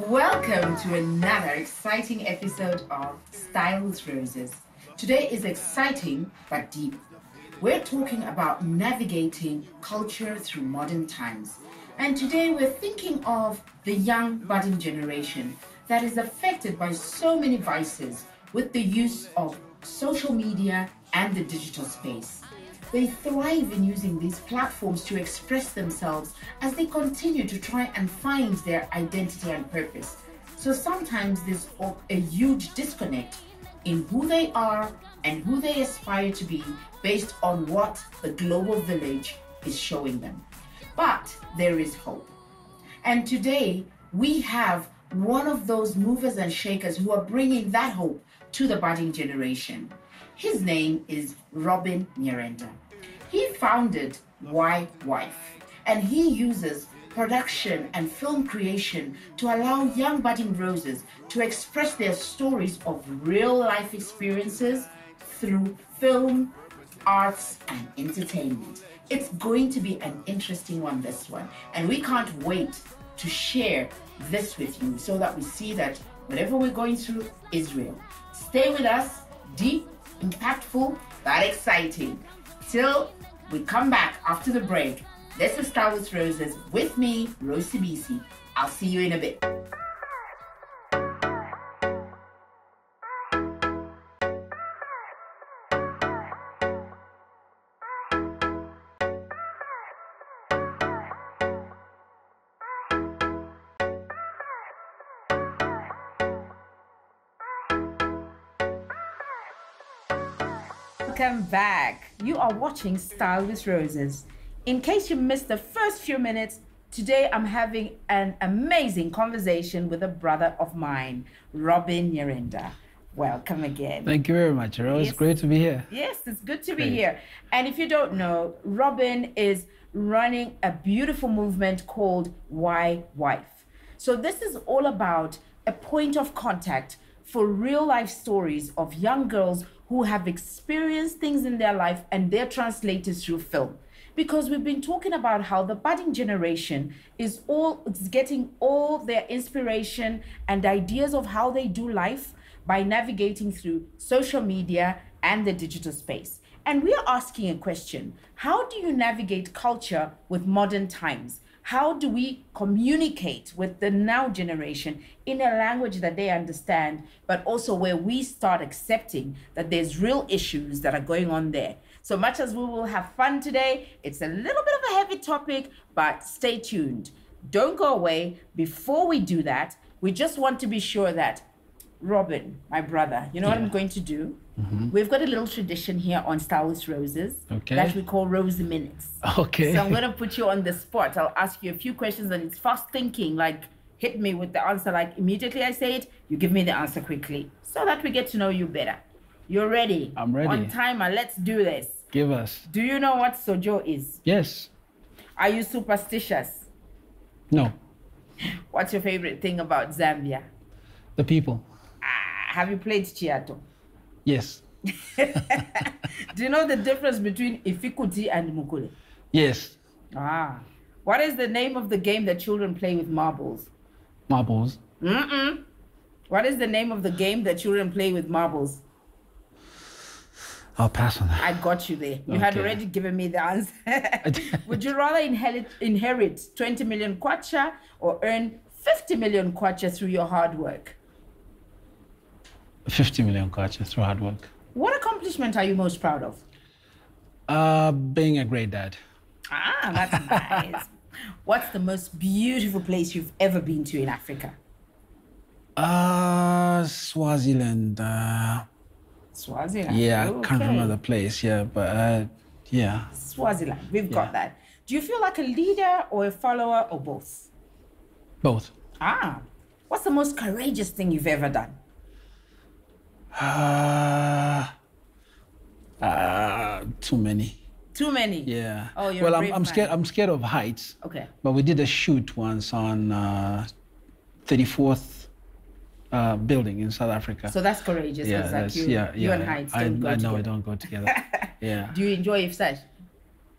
Welcome to another exciting episode of Style with Roses. Today is exciting but deep. We're talking about navigating culture through modern times. And today we're thinking of the young budding generation that is affected by so many vices with the use of social media and the digital space. They thrive in using these platforms to express themselves as they continue to try and find their identity and purpose. So sometimes there's a huge disconnect in who they are and who they aspire to be based on what the global village is showing them. But there is hope. And today we have one of those movers and shakers who are bringing that hope to the budding generation. His name is Robbie Nyirenda. He founded Y-Wife, and he uses production and film creation to allow young budding roses to express their stories of real life experiences through film, arts, and entertainment. It's going to be an interesting one, this one, and we can't wait to share this with you so that we see that whatever we're going through is real. Stay with us, deep, impactful, but exciting. Till we come back after the break. This is Style with Roses with me, Rosie BC. I'll see you in a bit. Welcome back. You are watching Style with Roses. In case you missed the first few minutes, today I'm having an amazing conversation with a brother of mine, Robbie Nyirenda. Welcome again. Thank you very much, Rose. Yes. Great to be here. Yes, it's good to be here. And if you don't know, Robin is running a beautiful movement called Y-Wife. So this is all about a point of contact for real life stories of young girls who have experienced things in their life and they're translated through film. Because we've been talking about how the budding generation is getting all their inspiration and ideas of how they do life by navigating through social media and the digital space. And we are asking a question: how do you navigate culture with modern times? How do we communicate with the now generation in a language that they understand, but also where we start accepting that there's real issues that are going on there? So much as we will have fun today, it's a little bit of a heavy topic, but stay tuned. Don't go away. Before we do that, we just want to be sure that, Robin, my brother, you know what I'm going to do? We've got a little tradition here on Style with Roses that we call Rose Minutes. Okay. So I'm going to put you on the spot. I'll ask you a few questions and it's fast thinking, like hit me with the answer, like immediately I say it, you give me the answer quickly so that we get to know you better. You're ready? I'm ready. On timer, let's do this. Give us. Do you know what sojo is? Yes. Are you superstitious? No. What's your favorite thing about Zambia? The people. Have you played Chiato? Yes. Do you know the difference between Ifikuti and Mukule? Yes. What is the name of the game that children play with marbles? Marbles. What is the name of the game that children play with marbles? I'll pass on that. I got you there. You had already given me the answer. Would you rather inherit 20 million kwacha or earn 50 million kwacha through your hard work? 50 million kwacha through hard work. What accomplishment are you most proud of? Being a great dad. That's nice. What's the most beautiful place you've ever been to in Africa? Swaziland. Swaziland. Yeah, I can't remember the place. Yeah, but yeah. Swaziland. We've got that. Do you feel like a leader or a follower or both? Both. What's the most courageous thing you've ever done? Too many. Too many? Yeah. Oh, you're a brave I'm scared. man. I'm scared of heights. Okay. But we did a shoot once on 34th building in South Africa. So that's courageous. Yeah, you and heights don't go together. I know we don't go together. Yeah. Do you enjoy Ifsaj?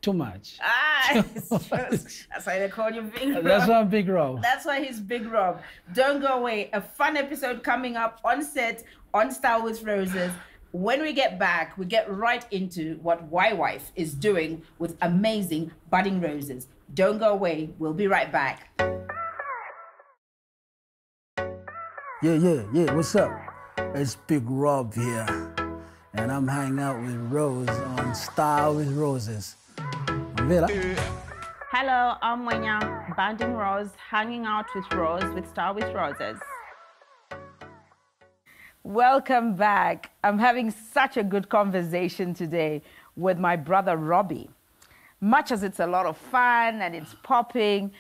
Too much. Ah, that's why they call you Big Rob. That's why I'm Big Rob. That's why he's Big Rob. Don't go away. A fun episode coming up on set on Style with Roses. When we get back, we get right into what Y-Wife is doing with amazing budding roses. Don't go away. We'll be right back. Yeah. What's up? It's Big Rob here. And I'm hanging out with Rose on Style with Roses. Villa. Hello, I'm Mwenya, banding Rose, hanging out with Rose with Style with Roses. Welcome back. I'm having such a good conversation today with my brother Robbie. Much as it's a lot of fun and it's popping,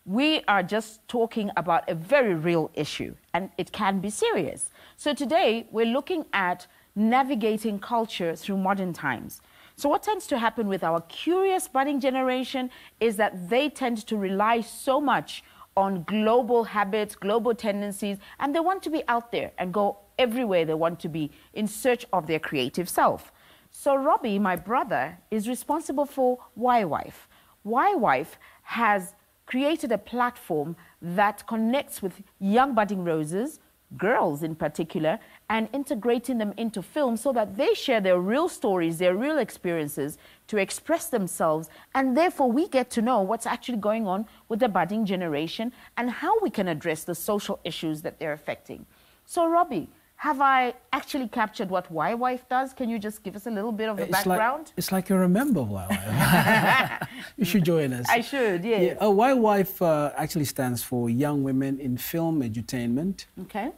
we are just talking about a very real issue, and it can be serious. So today we're looking at navigating culture through modern times. So what tends to happen with our curious budding generation is that they tend to rely so much on global habits, global tendencies, and they want to be out there and go everywhere they want to be in search of their creative self. So Robbie, my brother, is responsible for Y-Wife. Y-Wife has created a platform that connects with young budding roses, girls in particular, and integrating them into film so that they share their real stories, their real experiences to express themselves, and therefore we get to know what's actually going on with the budding generation and how we can address the social issues that they're affecting. So Robbie, have I actually captured what Y-Wife does? Can you just give us a little bit of a background? It's like you remember Y-Wife. You should join us. I should, yes. Yeah. Y-Wife actually stands for Young Women in Film Edutainment. Okay.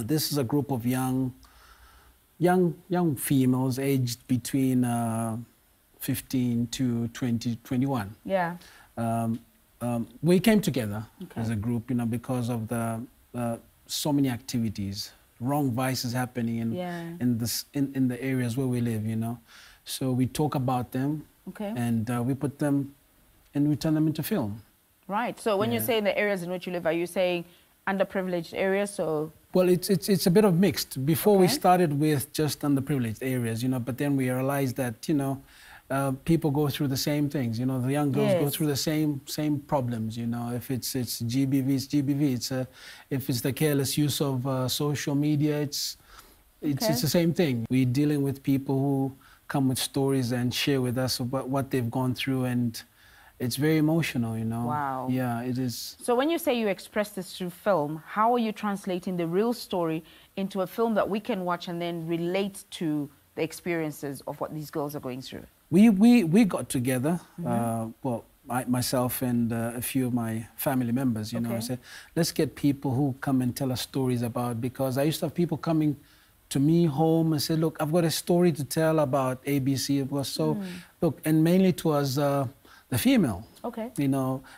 This is a group of young females aged between 15 to 20, 21. Yeah. We came together as a group, because of the so many activities, wrong vices happening in the areas where we live, So we talk about them, and we put them and we turn them into film. Right. So when you say in the areas in which you live, are you saying underprivileged areas? So well, it's a bit of mixed. Before we started with just underprivileged areas, but then we realized that people go through the same things. The young girls go through the same problems. If it's GBV, it's GBV. If it's the careless use of social media, it's the same thing. We're dealing with people who come with stories and share with us about what they've gone through, and it's very emotional, Wow. Yeah, it is. So when you say you express this through film, how are you translating the real story into a film that we can watch and then relate to the experiences of what these girls are going through? We got together, myself and a few of my family members, I said, let's get people who come and tell us stories about, because I used to have people coming to me home and say, look, I've got a story to tell about ABC. It was so, look, and mainly it was the female. Okay.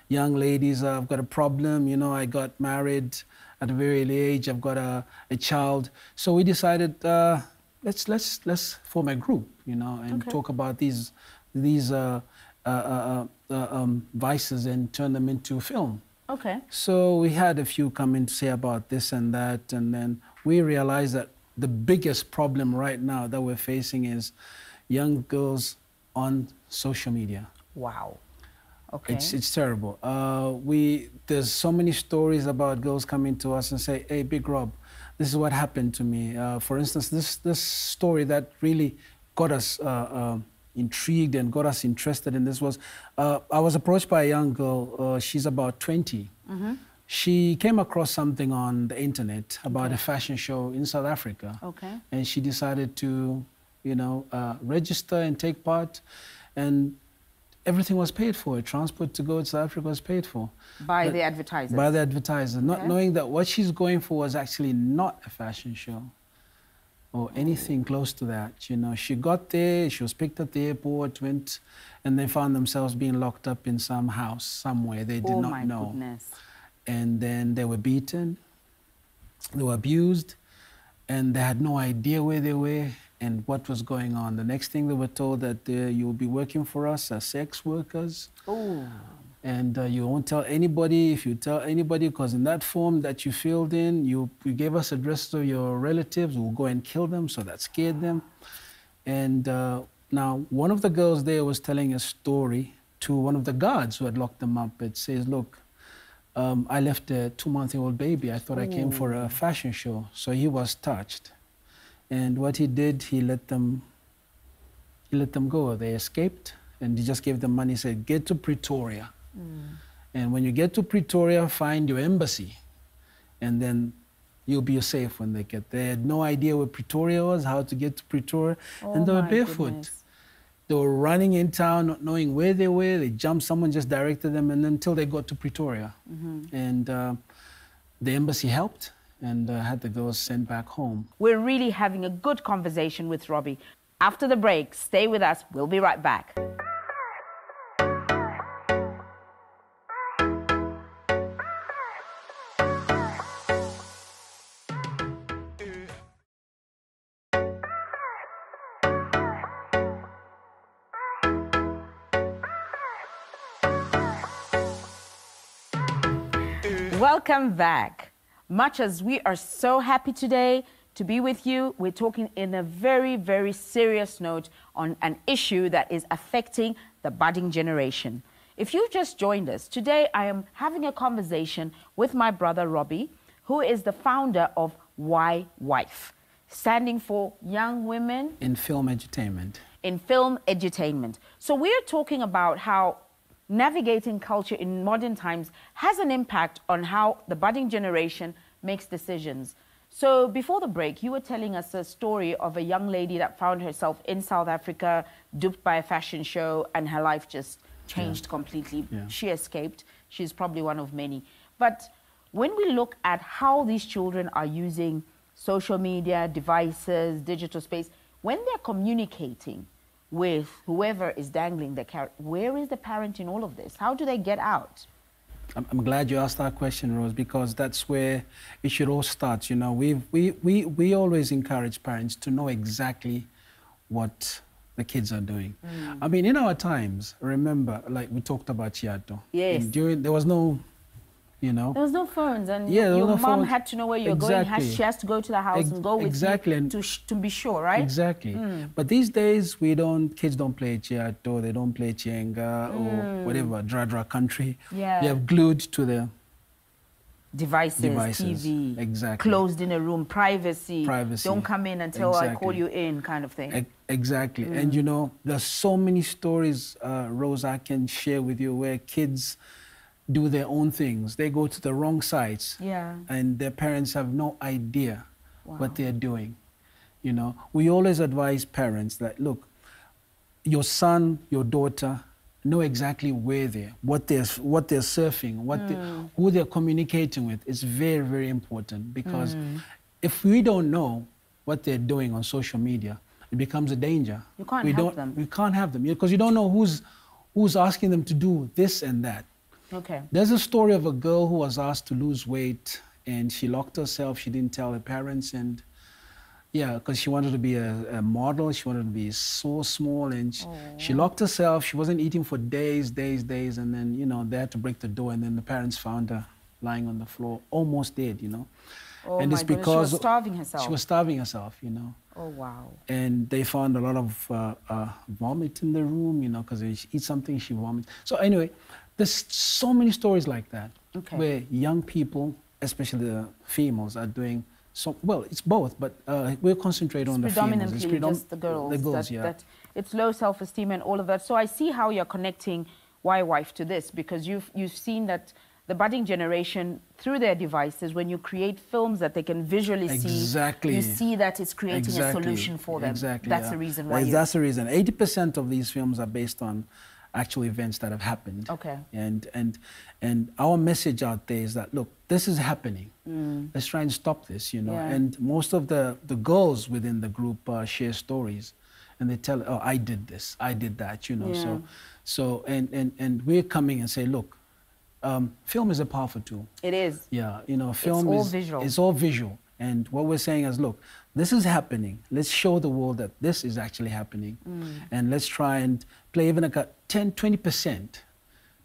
Young ladies, I've got a problem, I got married at a very early age, I've got a child. So we decided, let's form a group, and talk about these vices and turn them into film. Okay. So we had a few come in to say about this and that, and then we realized that the biggest problem right now that we're facing is young girls on social media. Wow. Okay. It's terrible. There's so many stories about girls coming to us and say, hey, Big Rob, this is what happened to me. For instance, this story that really got us intrigued and got us interested in this was, I was approached by a young girl, she's about 20. She came across something on the internet about a fashion show in South Africa. Okay. And she decided to, register and take part, and everything was paid for. Transport to go to South Africa was paid for. By the advertisers? By the advertiser, not knowing that what she's going for was actually not a fashion show or anything close to that. She got there, she was picked at the airport, went, and they found themselves being locked up in some house somewhere they did not know. Goodness. And then they were beaten, they were abused, and they had no idea where they were and what was going on. The next thing they were told that you will be working for us as sex workers. Oh. And you won't tell anybody. If you tell anybody, because in that form that you filled in, you gave us addresses of your relatives, we'll go and kill them, so that scared them. And Now, one of the girls there was telling a story to one of the guards who had locked them up. It says, look, I left a 2-month-old baby. I thought I came for a fashion show. So he was touched. And what he did, he let them go. They escaped, and he just gave them money. He said, get to Pretoria. And when you get to Pretoria, find your embassy. And then you'll be safe when they get there. They had no idea where Pretoria was, how to get to Pretoria. And they were barefoot. Goodness. They were running in town, not knowing where they were. They jumped, someone just directed them, and until they got to Pretoria. And the embassy helped and had the girls sent back home. We're really having a good conversation with Robbie. After the break, stay with us. We'll be right back. Welcome back. Much as we are so happy today to be with you, we're talking in a very, very serious note on an issue that is affecting the budding generation. If you've just joined us, today I am having a conversation with my brother Robbie, who is the founder of Y-Wife, standing for Young Women in Film Edutainment. In Film Edutainment. So we're talking about how navigating culture in modern times has an impact on how the budding generation makes decisions. So before the break, you were telling us a story of a young lady that found herself in South Africa, duped by a fashion show, and her life just changed completely. She escaped. She's probably one of many. But when we look at how these children are using social media, devices, digital space, when they're communicating with whoever is dangling the carrot, where is the parent in all of this? How do they get out? I'm glad you asked that question, Rose, because that's where it should all start. You know, we always encourage parents to know exactly what the kids are doing. I mean, in our times, remember, like we talked about Chiato. Yes. There was no, you know. There was no phones, and your mom had to know where you're going. She has to go to the house and go with you to be sure, right? Exactly. But these days, kids don't play Chiato, they don't play Chienga or whatever, Dra country. Yeah. They're glued to the devices, TV, exactly. Closed in a room, privacy. Don't come in until I call you in, kind of thing. Exactly. And you know, there's so many stories, Rose, I can share with you where kids do their own things. They go to the wrong sites, and their parents have no idea what they're doing. You know, we always advise parents that, look, your son, your daughter, know exactly where what they're surfing, who they're communicating with. It's very, very important, because if we don't know what they're doing on social media, it becomes a danger. You can't have them. We can't have them, because you don't know who's asking them to do this and that. Okay. There's a story of a girl who was asked to lose weight, and she locked herself. She didn't tell her parents, and because she wanted to be a model. She wanted to be so small, and she locked herself. She wasn't eating for days, and then, you know, they had to break the door, and then the parents found her lying on the floor, almost dead, you know. Oh, and it's because she was starving herself. She was starving herself, you know. Oh, wow. And they found a lot of vomit in the room, you know, because she eats something, she vomits. So anyway, there's so many stories like that, where young people, especially the females, are doing so. Well, it's both, but we'll concentrate on the females. It's predominantly just the girls. The girls, that it's low self-esteem and all of that. So I see how you're connecting Y-Wife to this, because you've seen that the budding generation, through their devices, when you create films that they can visually see, you see that it's creating a solution for them. Exactly. That's the reason why. That's the reason. 80% of these films are based on actual events that have happened. Okay. And our message out there is that, look, this is happening. Let's try and stop this, you know. And most of the girls within the group share stories, and they tell, oh, I did this, I did that, you know. So and we're coming and say, look, film is a powerful tool. It is. Yeah, you know, film is visual. It's all visual. And what we're saying is, look, this is happening. Let's show the world that this is actually happening. And let's try and play even like a 10, 20%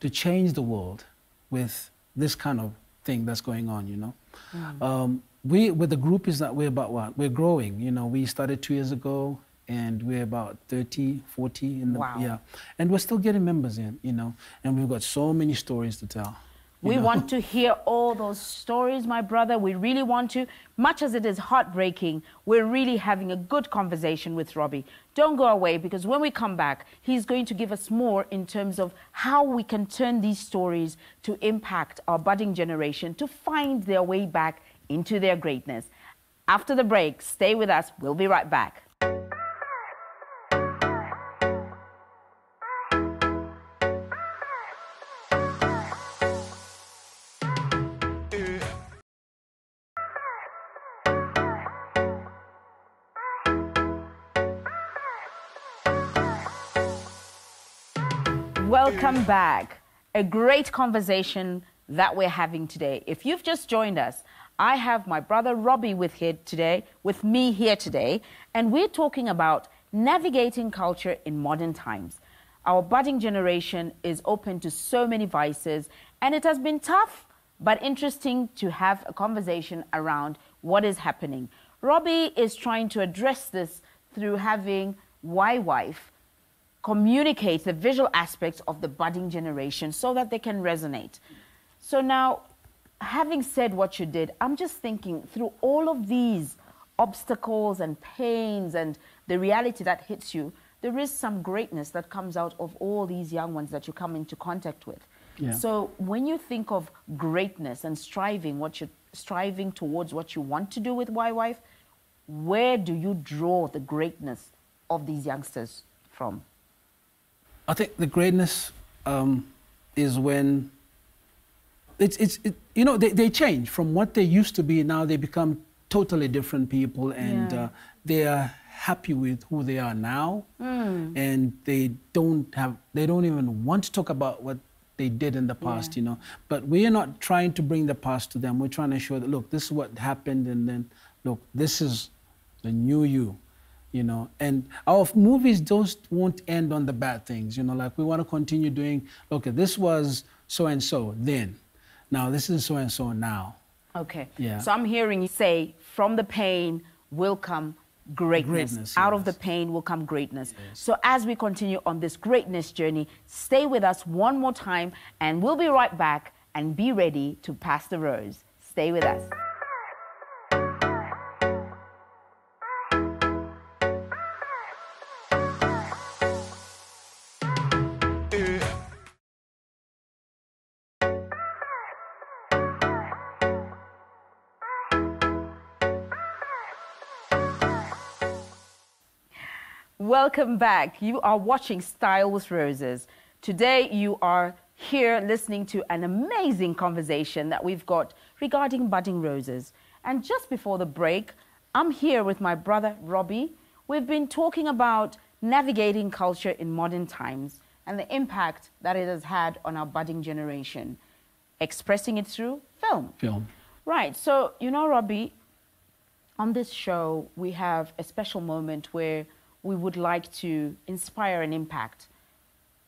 to change the world with this kind of thing that's going on, you know. With the group is that we're about what? We're growing. You know, we started 2 years ago, and we're about 30, 40 in the, wow. yeah. And we're still getting members in, you know, and we've got so many stories to tell. We want to hear all those stories, my brother. We really want to. Much as it is heartbreaking, we're really having a good conversation with Robbie. Don't go away, because when we come back, he's going to give us more in terms of how we can turn these stories to impact our budding generation to find their way back into their greatness. After the break, stay with us. We'll be right back. Welcome back. A great conversation that we're having today. If you've just joined us, I have my brother Robbie with me here today, and we're talking about navigating culture in modern times. Our budding generation is open to so many vices, and it has been tough but interesting to have a conversation around what is happening. Robbie is trying to address this through having Y-Wife communicate the visual aspects of the budding generation so that they can resonate. So now, having said what you did, I'm just thinking through all of these obstacles and pains and the reality that hits you, there is some greatness that comes out of all these young ones that you come into contact with. Yeah. So when you think of greatness and striving towards what you want to do with Y-Wife, where do you draw the greatness of these youngsters from? I think the greatness is when you know, they change from what they used to be. Now they become totally different people, and they are happy with who they are now, and they don't even want to talk about what they did in the past, you know. But we are not trying to bring the past to them. We're trying to show that, look, this is what happened, and then, look, this is the new you. You know, and our movies just won't end on the bad things, you know, like we want to continue doing, okay, this was so-and-so then, now this is so-and-so now. Okay, yeah. So I'm hearing you say, from the pain will come greatness. Out of the pain will come greatness. Yes. So as we continue on this greatness journey, stay with us one more time, and we'll be right back, and be ready to pass the rose. Stay with us. Welcome back. You are watching Style with Roses. Today you are here listening to an amazing conversation that we've got regarding budding roses. And just before the break, I'm here with my brother Robbie. We've been talking about navigating culture in modern times and the impact that it has had on our budding generation, expressing it through film. Right. So, you know, Robbie, on this show, we have a special moment where we would like to inspire an impact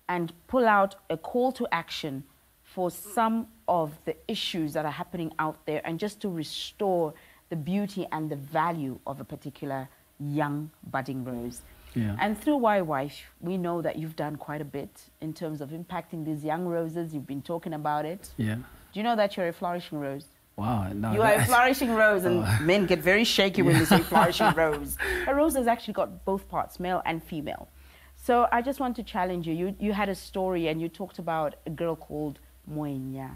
and pull out a call to action for some of the issues that are happening out there, and just to restore the beauty and the value of a particular young budding rose. Yeah. And through Y-Wife, we know that you've done quite a bit in terms of impacting these young roses. You've been talking about it. Yeah. Do you know that you're a flourishing rose? Wow. No, you are a flourishing rose, and men get very shaky when they say flourishing rose. A rose has actually got both parts, male and female. So I just want to challenge you. You had a story, and you talked about a girl called Mwenya.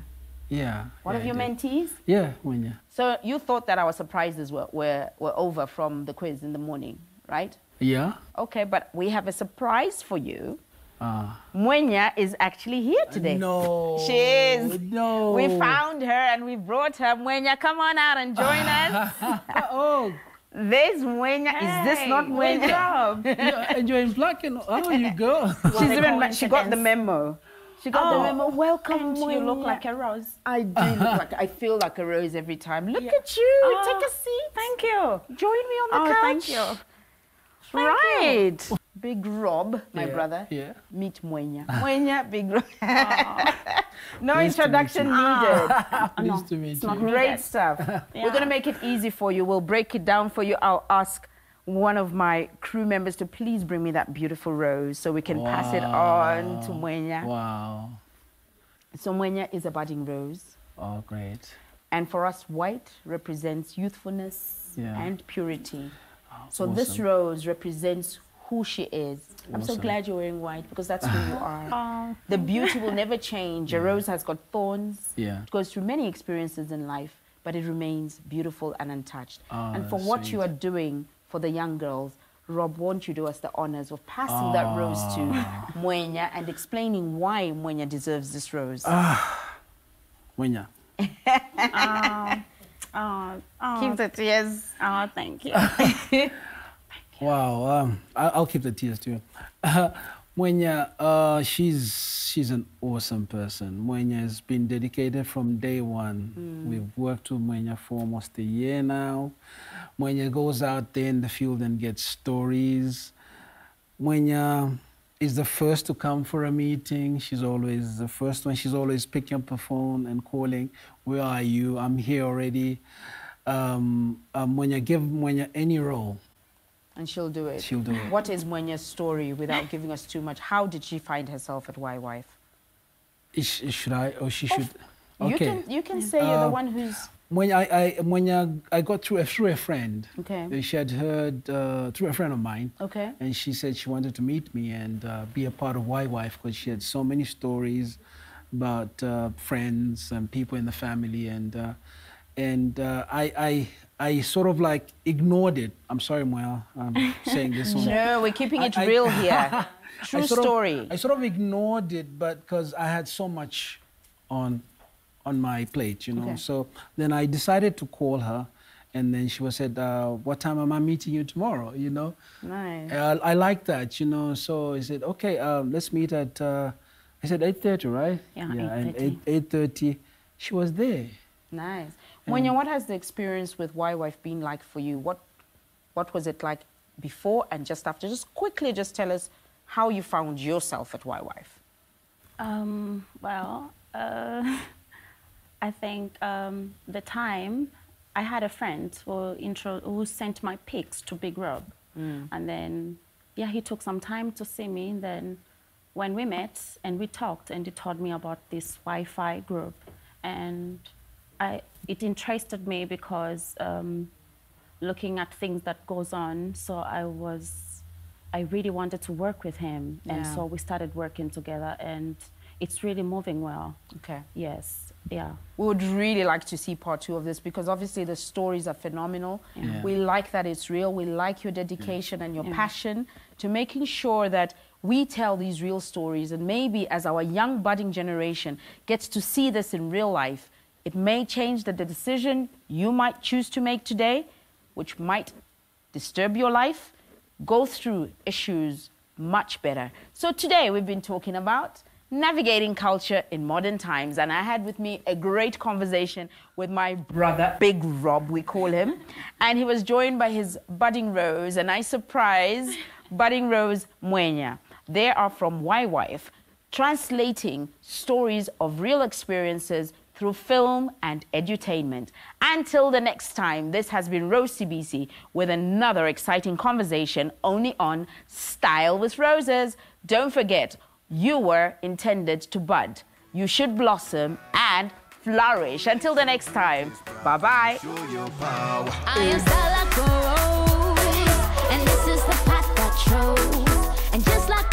Yeah. One of your mentees? Yeah, Mwenya. So you thought that our surprises were over from the quiz in the morning, right? Yeah. Okay, but we have a surprise for you. Mwenya is actually here today. No. She is. No. We found her and we brought her. Mwenya, come on out and join us. Oh. There's Mwenya. Is this not Mwenya? You're enjoying black and oh, you go. She got the memo. She got the memo. Welcome. You look like a rose. I do look like, I feel like a rose every time. Look at you. Take a seat. Thank you. Join me on the couch. Thank you. Right. Big Rob, my brother. Yeah. Meet Mwenya. Mwenya, Big Rob. No introduction needed. Pleased to meet you. Great stuff. We're going to make it easy for you. We'll break it down for you. I'll ask one of my crew members to please bring me that beautiful rose so we can pass it on to Mwenya. Wow. So Mwenya is a budding rose. Oh, great. And for us, white represents youthfulness and purity. Oh, so awesome. this rose represents who she is. I'm so Awesome. glad you're wearing white because that's who you are. The beauty will never change. A rose has got thorns. Yeah. It goes through many experiences in life, but it remains beautiful and untouched. And for what you are doing for the young girls, Rob, won't you do us the honors of passing that rose to Mwenya and explaining why Mwenya deserves this rose? Mwenya. Keep the tears. Oh, thank you. Wow, I'll keep the tears too. Mwenya, she's an awesome person. Mwenya has been dedicated from day one. We've worked with Mwenya for almost a year now. Mwenya goes out there in the field and gets stories. Mwenya is the first to come for a meeting. She's always the first one. She's always picking up the phone and calling, "Where are you? I'm here already." Mwenya, give Mwenya any role. And she'll do it. She'll do it. What is Mwenya's story without giving us too much? How did she find herself at Y-Wife? Should I, or she should? Okay. You can say you're the one who's... Mwenya, I got through a friend. Okay. She had heard through a friend of mine. Okay. And she said she wanted to meet me and be a part of Y-Wife because she had so many stories about friends and people in the family, and I sort of like ignored it. I'm sorry, Mwenya, I'm saying this one. No, we're keeping it real here. True story. I sort of ignored it, but because I had so much on my plate, you know. Okay. So then I decided to call her, and then she said, "What time am I meeting you tomorrow?" You know. Nice. I like that, you know. So I said, "Okay, let's meet at." I said 8:30, right? Yeah, 8:30. 8:30. She was there. Nice. Mwenya, what has the experience with Y-Wife been like for you? What was it like before and just after? Just quickly just tell us how you found yourself at Y-Wife. Well, I think the time I had a friend who sent my pics to Big Rob. And then, yeah, he took some time to see me. And then when we met and we talked and he told me about this Wi-Fi group. And it interested me because looking at things that goes on, so I really wanted to work with him. Yeah. And so we started working together and it's really moving well. Okay. Yes, yeah. We would really like to see part 2 of this because obviously the stories are phenomenal. Yeah. We like that it's real. We like your dedication and your passion to making sure that we tell these real stories, and maybe as our young budding generation gets to see this in real life, it may change the decision you might choose to make today, which might disturb your life, go through issues much better. So today we've been talking about navigating culture in modern times, and I had with me a great conversation with my brother, Big Rob, we call him, and he was joined by his budding rose, and I surprised budding rose Mwenya. They are from Y-Wife, translating stories of real experiences through film and edutainment. Until the next time, this has been Rose CBC with another exciting conversation only on Style with Roses. Don't forget, you were intended to bud. You should blossom and flourish. Until the next time, bye-bye. I am style like a rose, and this is the path that shows. And just like